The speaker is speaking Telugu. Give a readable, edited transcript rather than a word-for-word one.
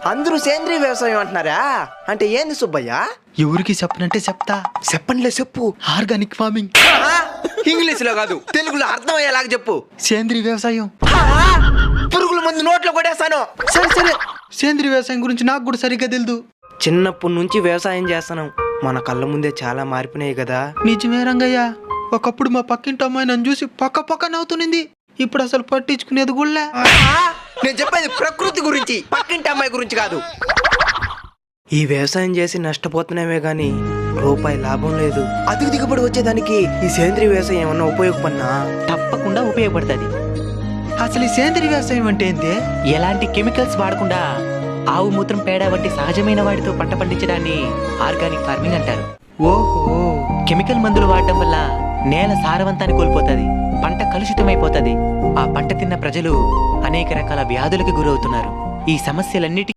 అందరూ సేంద్రీయ వ్యవసాయం అంటున్నారా? అంటే ఏంది సుబ్బయ్య? ఎవరికి చెప్పనంటే చెప్తా. చెప్పండిలే, చెప్పు. Organic farming. ఇంగ్లీష్ లో కాదు, తెలుగులో అర్థమయ్యేలాగా చెప్పు. సేంద్రీయ వ్యవసాయం. పురుగుల మందు నోట్లో కొట్టేస్తాను. సరే సరే, సేంద్రీయ వ్యవసాయం గురించి నాకు కూడా సరిగ్గా తెలియదు. చిన్నప్పటి నుంచి వ్యవసాయం చేస్తున్నాం, మన కళ్ళ ముందే చాలా మారిపోయినాయి కదా. నిజమే రంగయ్య, ఒకప్పుడు మా పక్కింటి అమ్మాయి నన్ను చూసి పక్క నవ్వుతునింది. ఇప్పుడు అసలు పట్టించుకునేది కూడా. నేను చెప్పేది ప్రకృతి గురించి, పక్కింటి అమ్మాయి గురించి కాదు. ఈ వ్యవసాయం చేసి నష్టపోతున్నామే గాని రూపాయి లాభం లేదు. అధిక దిగుబడి వచ్చేదానికి ఈ సేంద్రీయ వ్యవసాయం ఏమన్నా ఉపయోగపడినా? తప్పకుండా ఉపయోగపడుతుంది. అసలు ఈ సేంద్రీయ వ్యవసాయం అంటే ఏంటి? ఎలాంటి కెమికల్స్ వాడకుండా ఆవు మూత్రం, పేడ వంటి సహజమైన వాటితో పంట పండించడాన్ని ఆర్గానిక్ ఫార్మింగ్ అంటారు. ఓహో. కెమికల్ మందులు వాడడం వల్ల నేల సారవంతాన్ని కోల్పోతుంది, పంట కలుషితమైపోతుంది. ఆ పంట తిన్న ప్రజలు అనేక రకాల వ్యాధులకు గురవుతున్నారు. ఈ సమస్యలన్నిటి